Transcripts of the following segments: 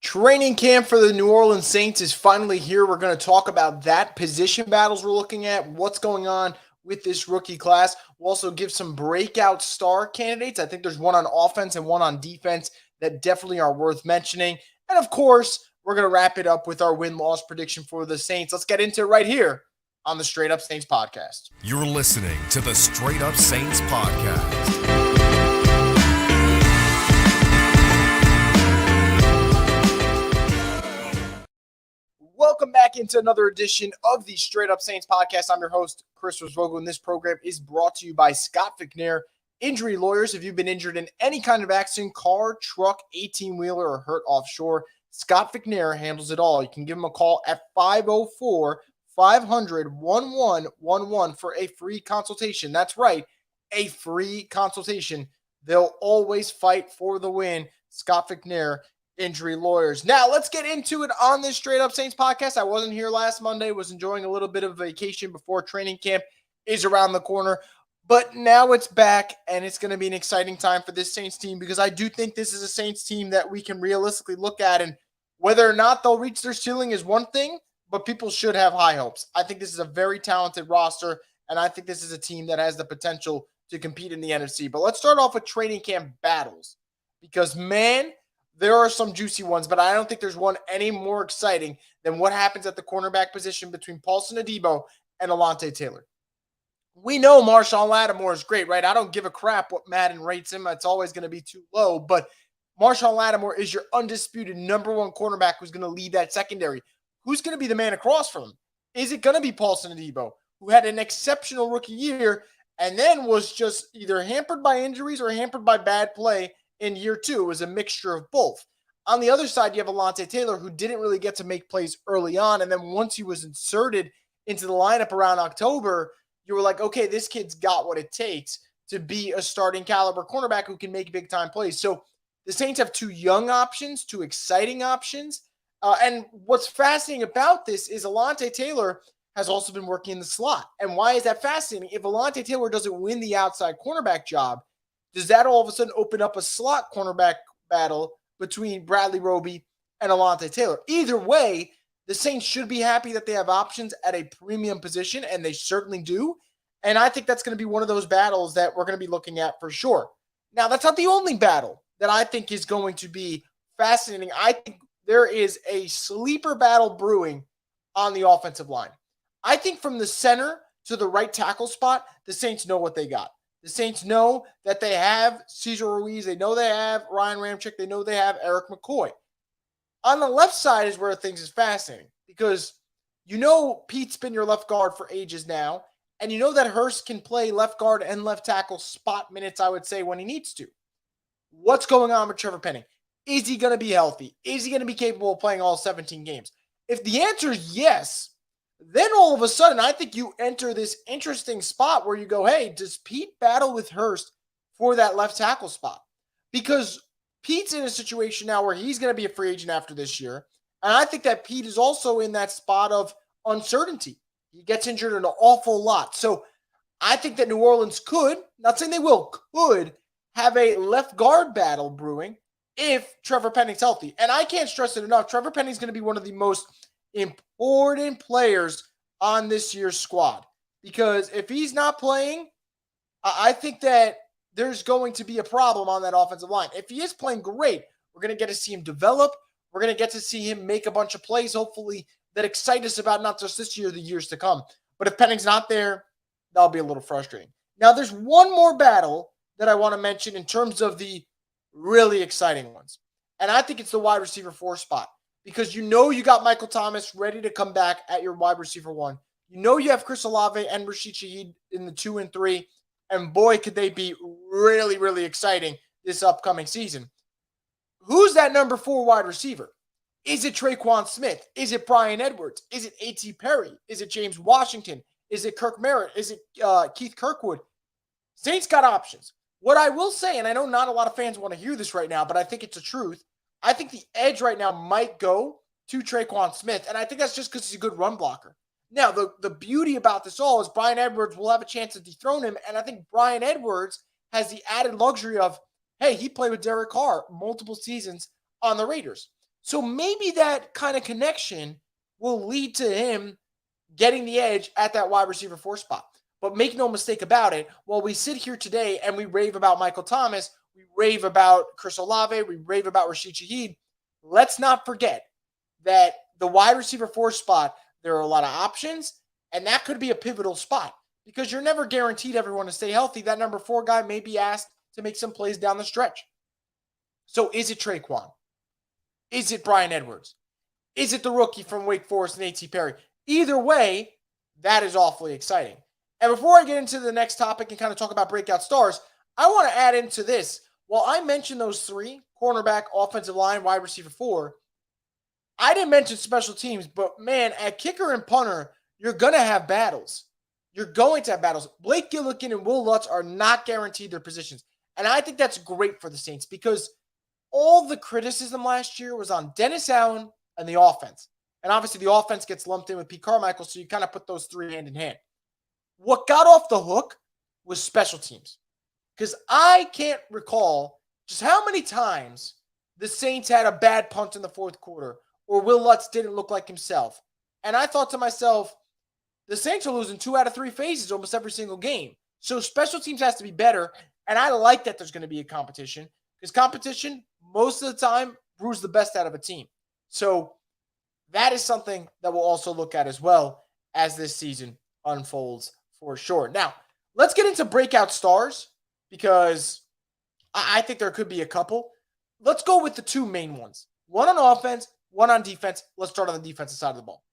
Training camp for the New Orleans Saints is finally here. We're going to talk about that position battles we're looking at, what's going on with this rookie class. We'll also give some breakout star candidates. I think there's one on offense and one on defense that definitely are worth mentioning. And of course, we're going to wrap it up with our win-loss prediction for the Saints. Let's get into it right here on the Straight Up Saints podcast. You're listening to the Straight Up Saints podcast. Welcome back into another edition of the Straight Up Saints podcast. I'm your host, Chris Rosvogo, and this program is brought to you by Scott McNair Injury Lawyers. If you've been injured in any kind of accident, car, truck, 18-wheeler, or hurt offshore, Scott McNair handles it all. You can give him a call at 504-500-1111 for a free consultation. That's right, a free consultation. They'll always fight for the win. Scott McNair Injury Lawyers. Now, let's get into it on this Straight Up Saints podcast. I wasn't here last Monday, was enjoying a little bit of vacation before training camp is around the corner, but now it's back, and it's going to be an exciting time for this Saints team because I do think this is a Saints team that we can realistically look at, and whether or not they'll reach their ceiling is one thing, but people should have high hopes. I think this is a very talented roster, and I think this is a team that has the potential to compete in the NFC. But let's start off with training camp battles because, man, there are some juicy ones, but I don't think there's one any more exciting than what happens at the cornerback position between Paulson Adebo and Alontae Taylor. We know Marshon Lattimore is great, right? I don't give a crap what Madden rates him. It's always going to be too low, but Marshon Lattimore is your undisputed number one cornerback who's going to lead that secondary. Who's going to be the man across from him? Is it going to be Paulson Adebo, who had an exceptional rookie year and then was just either hampered by injuries or hampered by bad play in year two? It was a mixture of both. On the other side, you have Alontae Taylor, who didn't really get to make plays early on. And then once he was inserted into the lineup around October, you were like, okay, this kid's got what it takes to be a starting caliber cornerback who can make big time plays. So the Saints have two young options, two exciting options. And what's fascinating about this is Alontae Taylor has also been working in the slot. And why is that fascinating? If Alontae Taylor doesn't win the outside cornerback job, does that all of a sudden open up a slot cornerback battle between Bradley Roby and Alontae Taylor? Either way, the Saints should be happy that they have options at a premium position, and they certainly do. And I think that's going to be one of those battles that we're going to be looking at for sure. Now, that's not the only battle that I think is going to be fascinating. I think there is a sleeper battle brewing on the offensive line. I think from the center to the right tackle spot, the Saints know what they got. The Saints know that they have Cesar Ruiz. They know they have Ryan Ramczyk. They know they have Eric McCoy. On the left side is where things is fascinating because you know Pete's been your left guard for ages now, and you know that Hurst can play left guard and left tackle spot minutes, I would say, when he needs to. What's going on with Trevor Penning? Is he going to be healthy? Is he going to be capable of playing all 17 games? If the answer is yes, then all of a sudden, I think you enter this interesting spot where you go, hey, does Pete battle with Hurst for that left tackle spot? Because Pete's in a situation now where he's going to be a free agent after this year. And I think that Pete is also in that spot of uncertainty. He gets injured an awful lot. So I think that New Orleans could, not saying they will, could have a left guard battle brewing if Trevor Penning's healthy. And I can't stress it enough. Trevor Penning's going to be one of the most important players on this year's squad, because if he's not playing, I think that there's going to be a problem on that offensive line. If he is playing great, we're going to get to see him develop. We're going to get to see him make a bunch of plays, hopefully, that excite us about not just this year, the years to come. But if Penning's not there, that'll be a little frustrating. Now, there's one more battle that I want to mention in terms of the really exciting ones. And I think it's the wide receiver 4 spot. Because you know you got Michael Thomas ready to come back at your wide receiver 1. You know you have Chris Olave and Rashid Shaheed in the 2 and 3. And boy, could they be really, really exciting this upcoming season. Who's that number 4 wide receiver? Is it Traquan Smith? Is it Brian Edwards? Is it A.T. Perry? Is it James Washington? Is it Kirk Merritt? Is it Keith Kirkwood? Saints got options. What I will say, and I know not a lot of fans want to hear this right now, but I think it's the truth. I think the edge right now might go to Traquan Smith, and I think that's just because he's a good run blocker. Now, the beauty about this all is Brian Edwards will have a chance to dethrone him, and I think Brian Edwards has the added luxury of, hey, he played with Derek Carr multiple seasons on the Raiders. So maybe that kind of connection will lead to him getting the edge at that wide receiver 4 spot. But make no mistake about it, while we sit here today and we rave about Michael Thomas, we rave about Chris Olave, we rave about Rashid Shaheed, let's not forget that the wide receiver 4 spot, there are a lot of options, and that could be a pivotal spot because you're never guaranteed everyone to stay healthy. That number 4 guy may be asked to make some plays down the stretch. So is it Traquan? Is it Brian Edwards? Is it the rookie from Wake Forest and A.T. Perry? Either way, that is awfully exciting. And before I get into the next topic and kind of talk about breakout stars, I want to add into this. While I mentioned those three, cornerback, offensive line, wide receiver 4, I didn't mention special teams, but man, at kicker and punter, you're going to have battles. You're going to have battles. Blake Gillikin and Will Lutz are not guaranteed their positions. And I think that's great for the Saints because all the criticism last year was on Dennis Allen and the offense. And obviously the offense gets lumped in with Pete Carmichael, so you kind of put those three hand in hand. What got off the hook was special teams. Because I can't recall just how many times the Saints had a bad punt in the fourth quarter or Will Lutz didn't look like himself. And I thought to myself, the Saints are losing 2 out of 3 phases almost every single game. So special teams has to be better. And I like that there's going to be a competition because competition, most of the time, brews the best out of a team. So that is something that we'll also look at as well as this season unfolds for sure. Now, let's get into breakout stars because I think there could be a couple. Let's go with the 2 main ones. One on offense, one on defense. Let's start on the defensive side of the ball.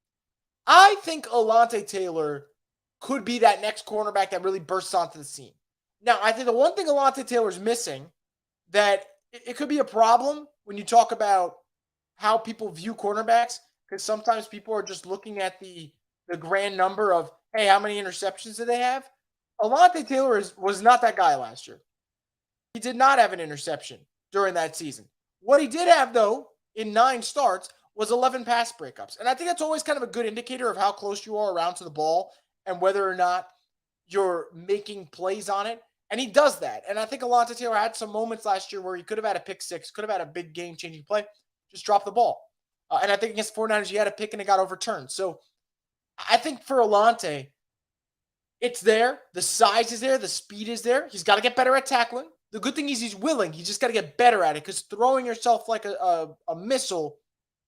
I think Alontae Taylor could be that next cornerback that really bursts onto the scene. Now, I think the one thing Alontae Taylor is missing that it could be a problem when you talk about how people view cornerbacks, because sometimes people are just looking at the grand number of, hey, how many interceptions do they have? Alontae Taylor was not that guy last year. He did not have an interception during that season. What he did have, though, in 9 starts was 11 pass breakups. And I think that's always kind of a good indicator of how close you are around to the ball and whether or not you're making plays on it. And he does that. And I think Alontae Taylor had some moments last year where he could have had a pick 6, could have had a big game-changing play, just drop the ball. And I think against the 49ers, he had a pick and it got overturned. So I think for Alontae, it's there. The size is there. The speed is there. He's got to get better at tackling. The good thing is he's willing. He's just got to get better at it because throwing yourself like a missile,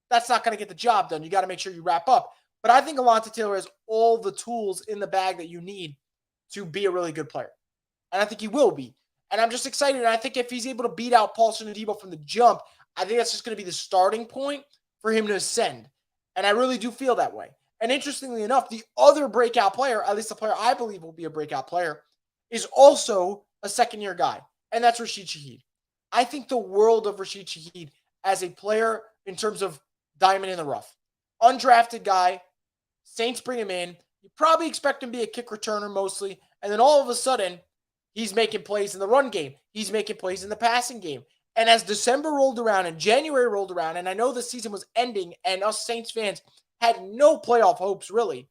that's not going to get the job done. You got to make sure you wrap up. But I think Alontae Taylor has all the tools in the bag that you need to be a really good player. And I think he will be. And I'm just excited. And I think if he's able to beat out Paulson Adebo from the jump, I think that's just going to be the starting point for him to ascend. And I really do feel that way. And interestingly enough, the other breakout player, at least the player I believe will be a breakout player, is also a second-year guy. And that's Rashid Shaheed. I think the world of Rashid Shaheed as a player in terms of diamond in the rough. Undrafted guy. Saints bring him in. You probably expect him to be a kick returner mostly. And then all of a sudden, he's making plays in the run game. He's making plays in the passing game. And as December rolled around and January rolled around, and I know the season was ending and us Saints fans had no playoff hopes really,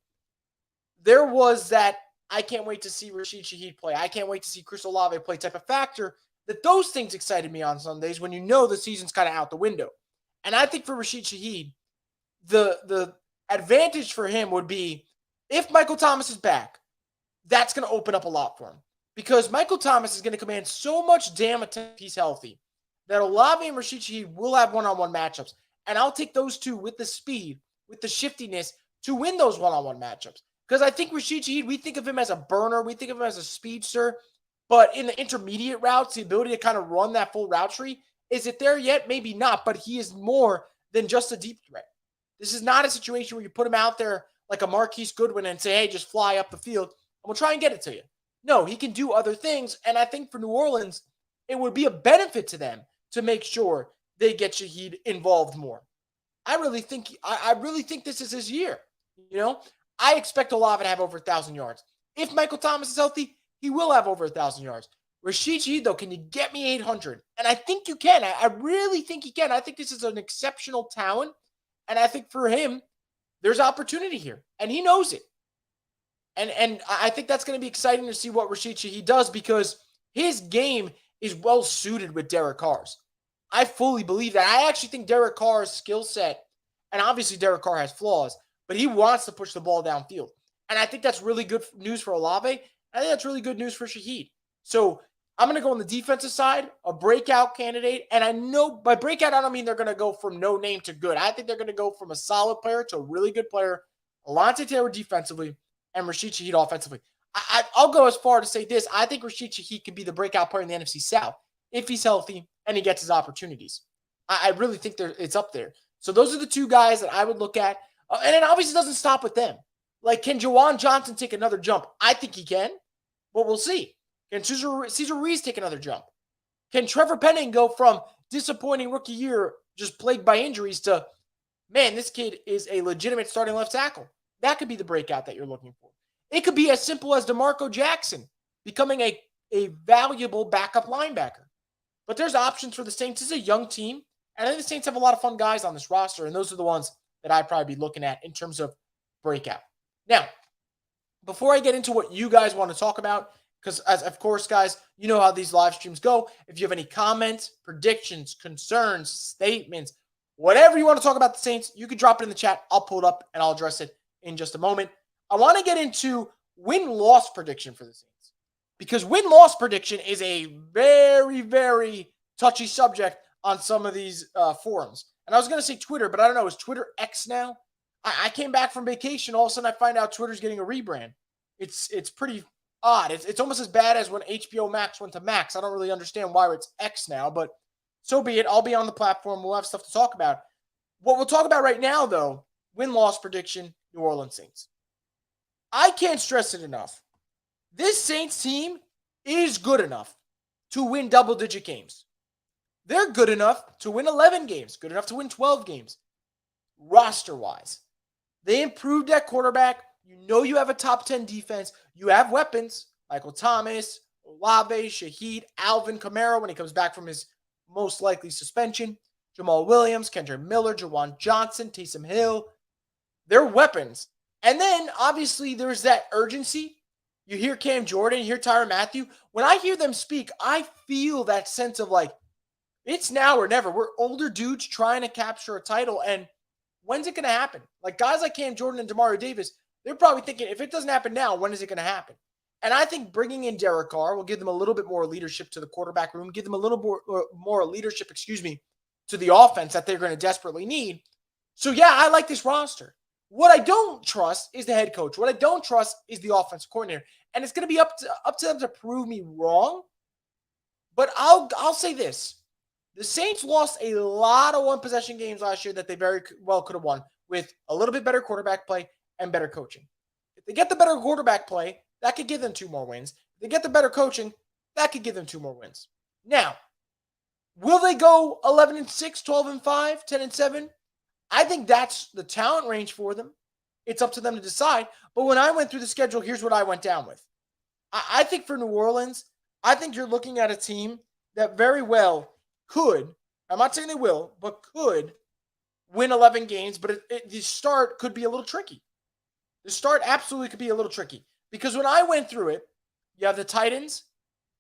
there was that I can't wait to see Rashid Shaheed play. I can't wait to see Chris Olave play type of factor that those things excited me on Sundays when you know the season's kind of out the window. And I think for Rashid Shaheed, the advantage for him would be if Michael Thomas is back, that's going to open up a lot for him. Because Michael Thomas is going to command so much damn attention if he's healthy that Olave and Rashid Shaheed will have one-on-one matchups. And I'll take those two with the speed, with the shiftiness to win those one-on-one matchups. Because I think Rashid Shaheed, we think of him as a burner. We think of him as a speedster. But in the intermediate routes, the ability to kind of run that full route tree, is it there yet? Maybe not. But he is more than just a deep threat. This is not a situation where you put him out there like a Marquise Goodwin and say, hey, just fly up the field, and we'll try and get it to you. No, he can do other things. And I think for New Orleans, it would be a benefit to them to make sure they get Shaheed involved more. I really think this is his year. You know, I expect Olave to have over 1,000 yards. If Michael Thomas is healthy, he will have over 1,000 yards. Rashid Shaheed, though, can you get me 800? And I think you can. I really think he can. I think this is an exceptional talent. And I think for him, there's opportunity here. And he knows it. And I think that's going to be exciting to see what Rashid Shaheed does because his game is well suited with Derek Carr's. I fully believe that. I actually think Derek Carr's skill set, and obviously Derek Carr has flaws, but he wants to push the ball downfield. And I think that's really good news for Olave. I think that's really good news for Shaheed. So I'm going to go on the defensive side, a breakout candidate. And I know by breakout, I don't mean they're going to go from no name to good. I think they're going to go from a solid player to a really good player. Alontae Taylor defensively and Rashid Shaheed offensively. I'll go as far to say this. I think Rashid Shaheed can be the breakout player in the NFC South if he's healthy and he gets his opportunities. I really think it's up there. So those are the two guys that I would look at. And it obviously doesn't stop with them. Like, can Juwan Johnson take another jump? I think he can, but we'll see. Can Cesar Ruiz take another jump? Can Trevor Penning go from disappointing rookie year, just plagued by injuries, to, man, this kid is a legitimate starting left tackle? That could be the breakout that you're looking for. It could be as simple as DeMarco Jackson becoming a valuable backup linebacker. But there's options for the Saints. This is a young team, and I think the Saints have a lot of fun guys on this roster, and those are the ones that I'd probably be looking at in terms of breakout. Now, before I get into what you guys want to talk about, because as of course, guys, you know how these live streams go. If you have any comments, predictions, concerns, statements, whatever you want to talk about the Saints, you can drop it in the chat. I'll pull it up and I'll address it in just a moment. I want to get into win-loss prediction for the Saints, because win-loss prediction is a very, very touchy subject on some of these forums. And I was going to say Twitter, but I don't know. Is Twitter X now? I came back from vacation. All of a sudden, I find out Twitter's getting a rebrand. It's pretty odd. It's almost as bad as when HBO Max went to Max. I don't really understand why it's X now, but so be it. I'll be on the platform. We'll have stuff to talk about. What we'll talk about right now, though, win-loss prediction, New Orleans Saints. I can't stress it enough. This Saints team is good enough to win double-digit games. They're good enough to win 11 games, good enough to win 12 games, roster-wise. They improved at quarterback. You know you have a top 10 defense. You have weapons. Michael Thomas, Olave, Shaheed, Alvin Kamara when he comes back from his most likely suspension. Jamal Williams, Kendrick Miller, Juwan Johnson, Taysom Hill. They're weapons. And then, obviously, there's that urgency. You hear Cam Jordan, you hear Tyrann Mathieu. When I hear them speak, I feel that sense of like, it's now or never. We're older dudes trying to capture a title, and when's it going to happen? Like, guys like Cam Jordan and Demario Davis, they're probably thinking, if it doesn't happen now, when is it going to happen? And I think bringing in Derek Carr will give them a little bit more leadership to the quarterback room, give them a little more leadership, to the offense that they're going to desperately need. So, yeah, I like this roster. What I don't trust is the head coach. What I don't trust is the offensive coordinator. And it's going to be up to them to prove me wrong. But I'll say this. The Saints lost a lot of one-possession games last year that they very well could have won with a little bit better quarterback play and better coaching. If they get the better quarterback play, that could give them 2 more wins. If they get the better coaching, that could give them 2 more wins. Now, will they go 11-6, 12-5, 10-7? I think that's the talent range for them. It's up to them to decide. But when I went through the schedule, here's what I went down with. I think for New Orleans, I think you're looking at a team that very well could, I'm not saying they will, but could win 11 games. But the start could be a little tricky. The start absolutely could be a little tricky. Because when I went through it, you have the Titans,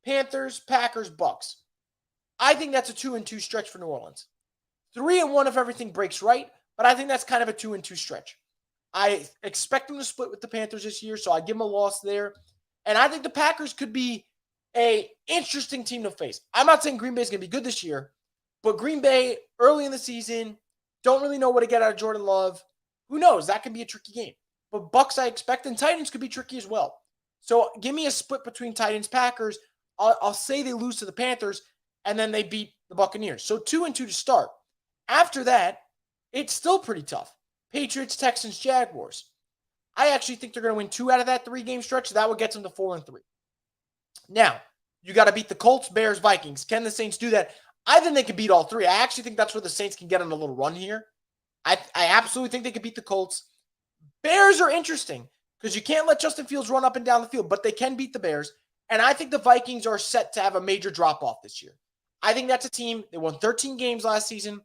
Panthers, Packers, Bucks. I think that's a 2-2 stretch for New Orleans. 3-1 if everything breaks right, but I think that's kind of a 2-2 stretch. I expect them to split with the Panthers this year, so I give them a loss there. And I think the Packers could be an interesting team to face. I'm not saying Green Bay is going to be good this year, but Green Bay, early in the season, don't really know what to get out of Jordan Love. Who knows? That could be a tricky game. But Bucks, I expect, and Titans could be tricky as well. So give me a split between Titans, Packers. I'll say they lose to the Panthers, and then they beat the Buccaneers. So 2-2 to start. After that, it's still pretty tough. Patriots, Texans, Jaguars. I actually think they're going to win 2 out of that 3-game stretch. So that would get them to 4-3. Now, you got to beat the Colts, Bears, Vikings. Can the Saints do that? I think they can beat all 3. I actually think that's where the Saints can get on a little run here. I absolutely think they can beat the Colts. Bears are interesting because you can't let Justin Fields run up and down the field, but they can beat the Bears. And I think the Vikings are set to have a major drop-off this year. I think that's a team. They won 13 games last season.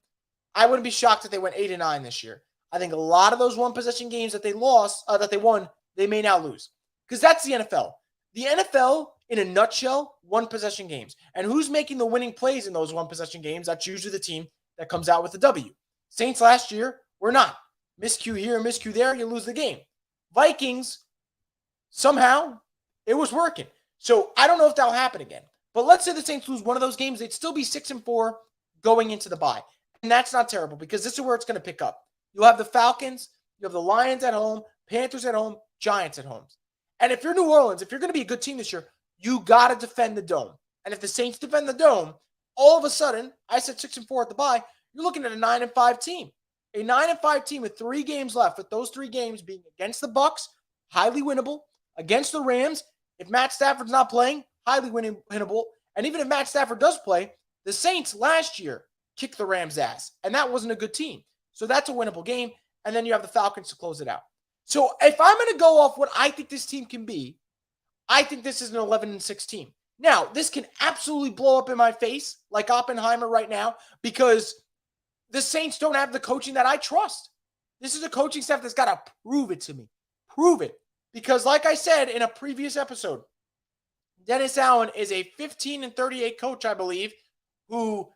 I wouldn't be shocked if they went 8-9 this year. I think a lot of those one-possession games that they lost, that they won, they may now lose. Because that's the NFL. The NFL in a nutshell, one-possession games. And who's making the winning plays in those one-possession games? That's usually the team that comes out with the W. Saints last year were not. Miscue here, miscue there, you lose the game. Vikings, somehow, it was working. So I don't know if that'll happen again. But let's say the Saints lose one of those games, they'd still be 6-4 going into the bye. And that's not terrible because this is where it's going to pick up. You'll have the Falcons, you have the Lions at home, Panthers at home, Giants at home. And if you're New Orleans, if you're going to be a good team this year, you got to defend the dome. And if the Saints defend the dome, all of a sudden, I said 6-4 at the bye, you're looking at a 9-5 team. A 9-5 team with 3 games left, with those 3 games being against the Bucs, highly winnable, against the Rams, if Matt Stafford's not playing, highly winnable. And even if Matt Stafford does play, the Saints last year kicked the Rams' ass, and that wasn't a good team. So that's a winnable game, and then you have the Falcons to close it out. So if I'm going to go off what I think this team can be, I think this is an 11-6 team. Now, this can absolutely blow up in my face like Oppenheimer right now because the Saints don't have the coaching that I trust. This is a coaching staff that's got to prove it to me. Prove it. Because like I said in a previous episode, Dennis Allen is a 15-38 coach, I believe, whose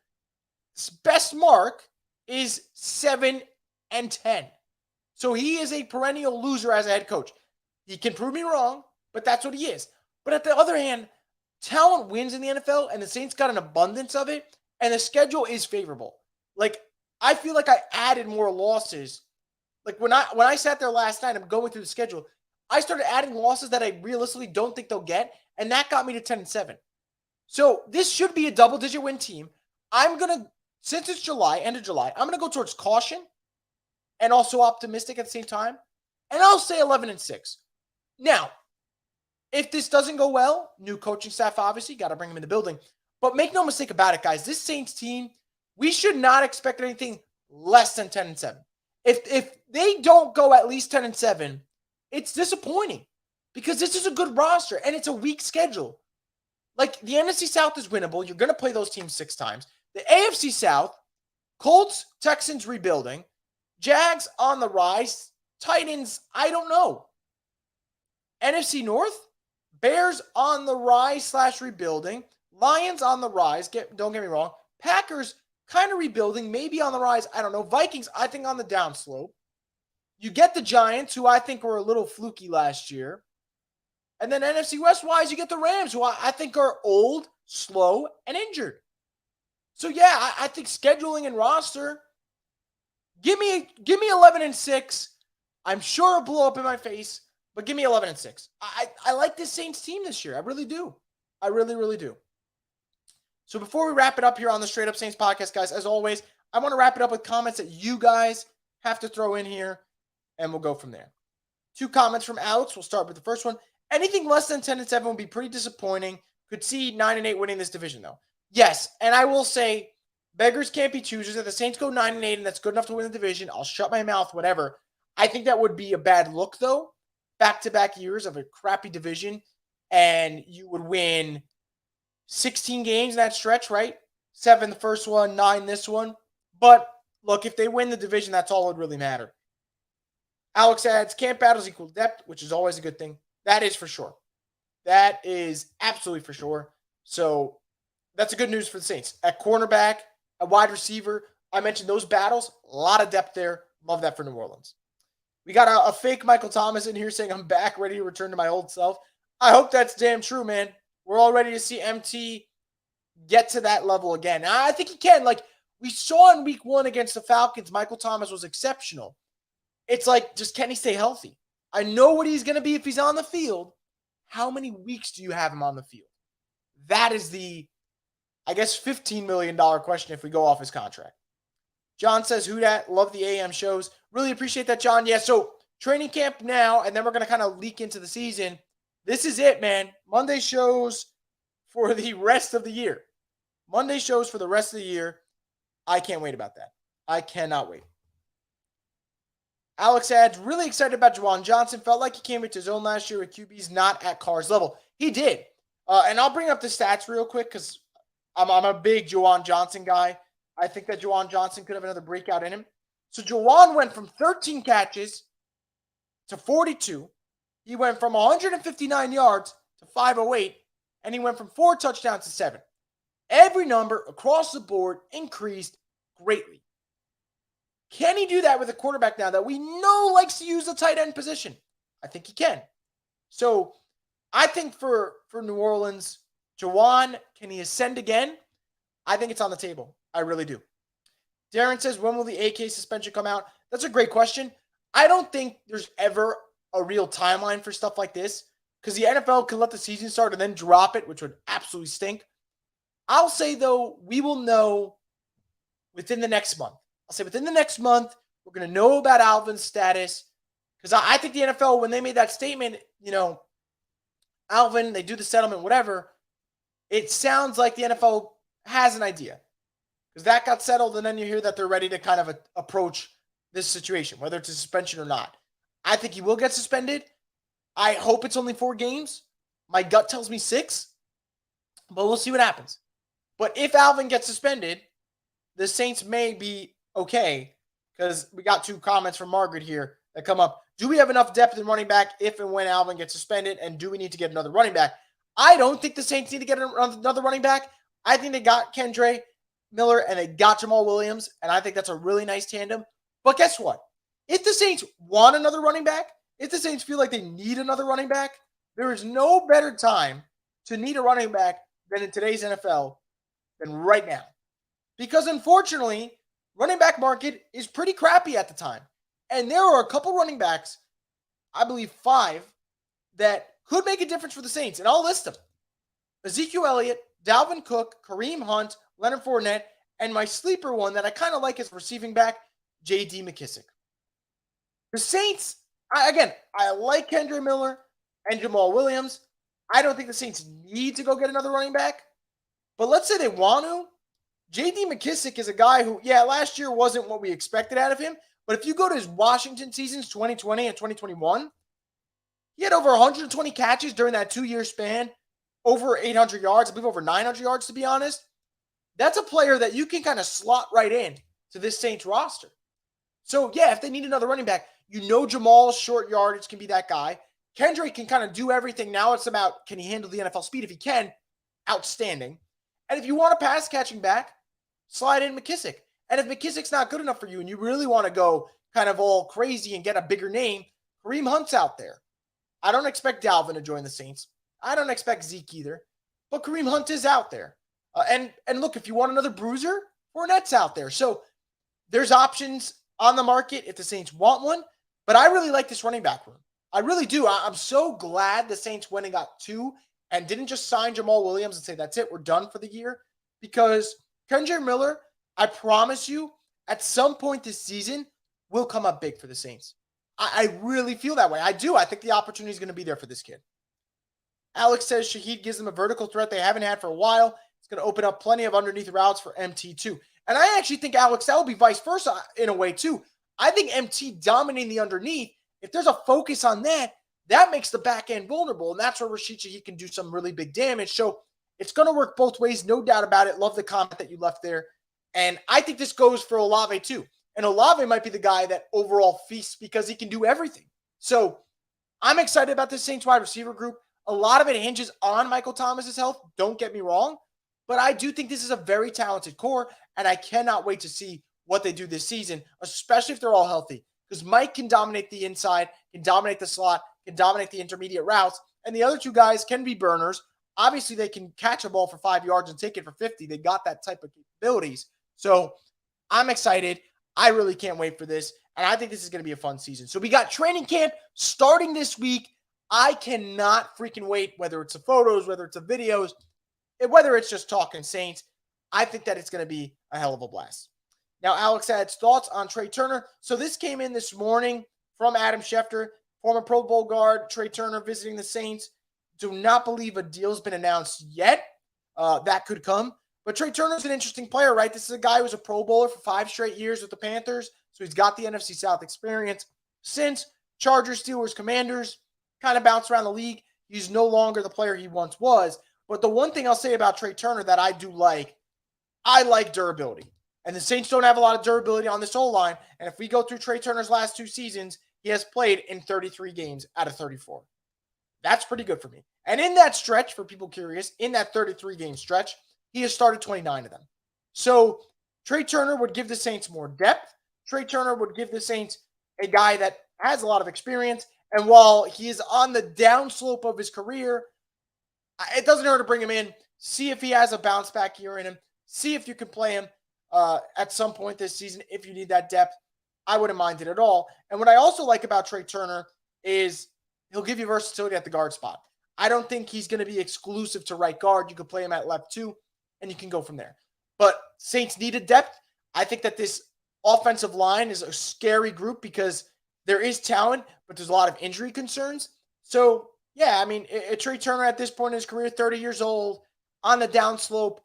best mark is 7-10. So he is a perennial loser as a head coach. He can prove me wrong, but that's what he is. But at the other hand, talent wins in the NFL, and the Saints got an abundance of it, and the schedule is favorable. Like, I feel like I added more losses. Like, when I sat there last night, I'm going through the schedule, I started adding losses that I realistically don't think they'll get, and that got me to 10-7. So this should be a double-digit win team. I'm going to, since it's July, end of July, I'm going to go towards caution and also optimistic at the same time, and I'll say 11-6. Now, if this doesn't go well, new coaching staff, obviously, got to bring them in the building. But make no mistake about it, guys. This Saints team, we should not expect anything less than 10-7. If they don't go at least 10-7, it's disappointing because this is a good roster and it's a weak schedule. Like, the NFC South is winnable. You're going to play those teams 6 times. The AFC South, Colts, Texans rebuilding, Jags on the rise, Titans, I don't know. NFC North, Bears on the rise / rebuilding, Lions on the rise, don't get me wrong, Packers kind of rebuilding, maybe on the rise, I don't know. Vikings, I think on the downslope. You get the Giants, who I think were a little fluky last year. And then NFC West-wise, you get the Rams, who I think are old, slow, and injured. So, yeah, I think scheduling and roster, give me 11-6. I'm sure it'll blow up in my face, but give me 11-6. I like this Saints team this year. I really do. I really, really do. So before we wrap it up here on the Straight Up Saints podcast, guys, as always, I want to wrap it up with comments that you guys have to throw in here, and we'll go from there. 2 comments from Alex. We'll start with the first one. Anything less than 10-7 would be pretty disappointing. Could see 9-8 winning this division, though. Yes, and I will say, beggars can't be choosers. If the Saints go 9-8 and that's good enough to win the division, I'll shut my mouth, whatever. I think that would be a bad look, though. Back-to-back years of a crappy division, and you would win 16 games in that stretch, right? 7 the first one, 9 this one. But look, if they win the division, that's all that would really matter. Alex adds, camp battles equal depth, which is always a good thing. That is for sure. That is absolutely for sure. So that's a good news for the Saints. At cornerback, at wide receiver, I mentioned those battles. A lot of depth there. Love that for New Orleans. We got a fake Michael Thomas in here saying, I'm back, ready to return to my old self. I hope that's damn true, man. We're all ready to see MT get to that level again. Now, I think he can. Like, we saw in week 1 against the Falcons, Michael Thomas was exceptional. It's like, just can he stay healthy? I know what he's going to be if he's on the field. How many weeks do you have him on the field? That is the, I guess, $15 million question if we go off his contract. John says, who dat? Love the AM shows. Really appreciate that, John. Yeah, so training camp now, and then we're going to kind of leak into the season. This is it, man. Monday shows for the rest of the year. Monday shows for the rest of the year. I can't wait about that. I cannot wait. Alex adds, really excited about Juwan Johnson. Felt like he came into his own last year with QBs not at Carr's level. He did. And I'll bring up the stats real quick because I'm a big Juwan Johnson guy. I think that Juwan Johnson could have another breakout in him. So Juwan went from 13 catches to 42. He went from 159 yards to 508. and he went from 4 touchdowns to 7. Every number across the board increased greatly. Can he do that with a quarterback now that we know likes to use the tight end position? I think he can. So I think for New Orleans, Jawan, can he ascend again? I think it's on the table. I really do. Darren says, when will the AK suspension come out? That's a great question. I don't think there's ever a real timeline for stuff like this because the NFL can let the season start and then drop it, which would absolutely stink. I'll say, though, we will know within the next month. I'll say within the next month, we're going to know about Alvin's status because I think the NFL, when they made that statement, Alvin, they do the settlement, whatever, it sounds like the NFL has an idea because that got settled, and then you hear that they're ready to kind of approach this situation, whether it's a suspension or not. I think he will get suspended. I hope it's only 4 games. My gut tells me 6, but we'll see what happens. But if Alvin gets suspended, the Saints may be okay because we got 2 comments from Margaret here that come up. Do we have enough depth in running back if and when Alvin gets suspended, and do we need to get another running back? I don't think the Saints need to get another running back. I think they got Kendre Miller and they got Jamal Williams, and I think that's a really nice tandem. But guess what? If the Saints want another running back, if the Saints feel like they need another running back, there is no better time to need a running back than in today's NFL than right now. Because unfortunately, running back market is pretty crappy at the time. And there are a couple running backs, I believe 5, that could make a difference for the Saints. And I'll list them. Ezekiel Elliott, Dalvin Cook, Kareem Hunt, Leonard Fournette, and my sleeper one that I kind of like as receiving back, J.D. McKissic. The Saints, I like Kendre Miller and Jamal Williams. I don't think the Saints need to go get another running back. But let's say they want to. J.D. McKissic is a guy who, last year wasn't what we expected out of him. But if you go to his Washington seasons, 2020 and 2021, he had over 120 catches during that 2-year span, over 800 yards, I believe over 900 yards, to be honest. That's a player that you can kind of slot right in to this Saints roster. So, if they need another running back, Jamal's short yardage can be that guy. Kendrick can kind of do everything. Now it's about, can he handle the NFL speed? If he can, outstanding. And if you want a pass catching back, slide in McKissic. And if McKissick's not good enough for you and you really want to go kind of all crazy and get a bigger name, Kareem Hunt's out there. I don't expect Dalvin to join the Saints. I don't expect Zeke either. But Kareem Hunt is out there. And look, if you want another bruiser, Fournette's out there. So there's options on the market if the Saints want one. But I really like this running back room. I really do. I'm so glad the Saints went and got 2 and didn't just sign Jamal Williams and say, that's it, we're done for the year. Because Kendre Miller, I promise you, at some point this season, will come up big for the Saints. I really feel that way. I do. I think the opportunity is going to be there for this kid. Alex says Shaheed gives them a vertical threat they haven't had for a while. It's going to open up plenty of underneath routes for MT too. And I actually think, Alex, that will be vice versa in a way too. I think MT dominating the underneath, if there's a focus on that, that makes the back end vulnerable. And that's where Rashid Shaheed can do some really big damage. So it's going to work both ways, no doubt about it. Love the comment that you left there. And I think this goes for Olave too. And Olave might be the guy that overall feasts because he can do everything. So I'm excited about this Saints wide receiver group. A lot of it hinges on Michael Thomas's health. Don't get me wrong. But I do think this is a very talented core. And I cannot wait to see what they do this season, especially if they're all healthy. Because Mike can dominate the inside, can dominate the slot, can dominate the intermediate routes. And the other 2 guys can be burners. Obviously, they can catch a ball for 5 yards and take it for 50. They got that type of capabilities. So I'm excited. I really can't wait for this. And I think this is going to be a fun season. So we got training camp starting this week. I cannot freaking wait, whether it's the photos, whether it's the videos, whether it's just talking Saints. I think that it's going to be a hell of a blast. Now, Alex adds thoughts on Trey Turner. So this came in this morning from Adam Schefter, former Pro Bowl guard, Trey Turner visiting the Saints. Do not believe a deal's been announced yet. That could come. But Trey Turner's an interesting player, right? This is a guy who was a Pro Bowler for 5 straight years with the Panthers. So he's got the NFC South experience. Since Chargers, Steelers, Commanders, kind of bounced around the league, he's no longer the player he once was. But the one thing I'll say about Trey Turner that I do like, I like durability. And the Saints don't have a lot of durability on this O-line. And if we go through Trey Turner's last 2 seasons, he has played in 33 games out of 34. That's pretty good for me. And in that stretch, for people curious, in that 33-game stretch, he has started 29 of them. So Trey Turner would give the Saints more depth. Trey Turner would give the Saints a guy that has a lot of experience. And while he is on the downslope of his career, it doesn't hurt to bring him in, see if he has a bounce back year in him, see if you can play him at some point this season if you need that depth. I wouldn't mind it at all. And what I also like about Trey Turner is he'll give you versatility at the guard spot. I don't think he's going to be exclusive to right guard. You could play him at left too, and you can go from there. But Saints needed depth. I think that this offensive line is a scary group because there is talent, but there's a lot of injury concerns. So, yeah, I mean, Trey Turner at this point in his career, 30 years old, on the downslope.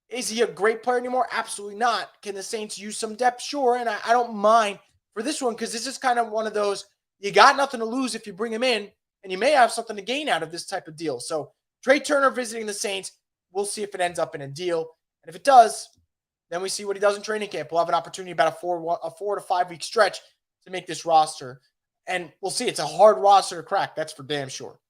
Is he a great player anymore? Absolutely not. Can the Saints use some depth? Sure, and I don't mind for this one because this is kind of one of those, you got nothing to lose if you bring him in, and you may have something to gain out of this type of deal. So Trey Turner visiting the Saints, we'll see if it ends up in a deal. And if it does, then we see what he does in training camp. We'll have an opportunity about a 4 to 5 week stretch to make this roster. And we'll see. It's a hard roster to crack. That's for damn sure.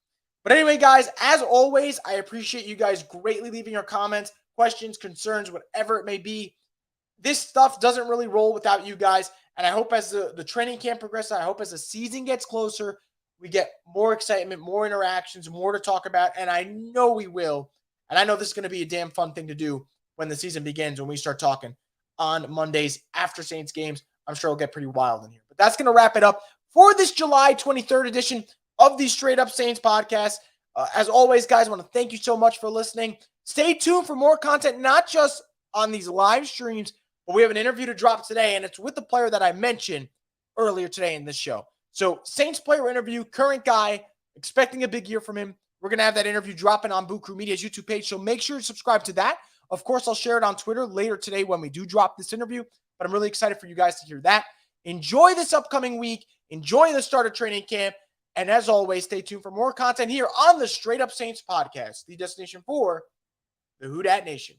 But anyway, guys, as always, I appreciate you guys greatly leaving your comments, questions, concerns, whatever it may be. This stuff doesn't really roll without you guys. And I hope as the training camp progresses, I hope as the season gets closer, we get more excitement, more interactions, more to talk about. And I know we will. And I know this is going to be a damn fun thing to do when the season begins, when we start talking on Mondays after Saints games. I'm sure it'll get pretty wild in here. But that's going to wrap it up for this July 23rd edition of the Straight Up Saints podcast. As always, guys, I want to thank you so much for listening. Stay tuned for more content, not just on these live streams, but we have an interview to drop today, and it's with the player that I mentioned earlier today in this show. So Saints player interview, current guy, expecting a big year from him. We're going to have that interview dropping on Boo Crew Media's YouTube page, so make sure to subscribe to that. Of course, I'll share it on Twitter later today when we do drop this interview, but I'm really excited for you guys to hear that. Enjoy this upcoming week. Enjoy the start of training camp. And as always, stay tuned for more content here on the Straight Up Saints podcast, the destination for the Who Dat Nation.